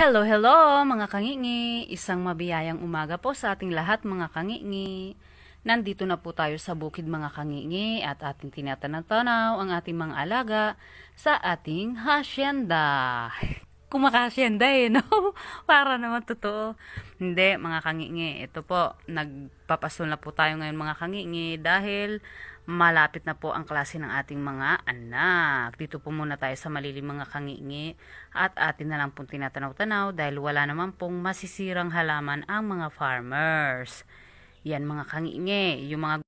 Hello, hello mga kangingi! Isang mabiyayang umaga po sa ating lahat mga kangingi. Nandito na po tayo sa bukid mga kangingi at ating tinatanaw ang ating mga alaga sa ating hasyenda. Kumakasyenda no? Para naman totoo. Hindi mga kangingi, ito po, nagpapasol na po tayo ngayon mga kangingi dahil malapit na po ang klase ng ating mga anak. Dito po muna tayo sa malilim mga kangingi at atin na lang pong tinatanaw-tanaw dahil wala naman pong masisirang halaman ang mga farmers. Yan mga kangingi, yung mga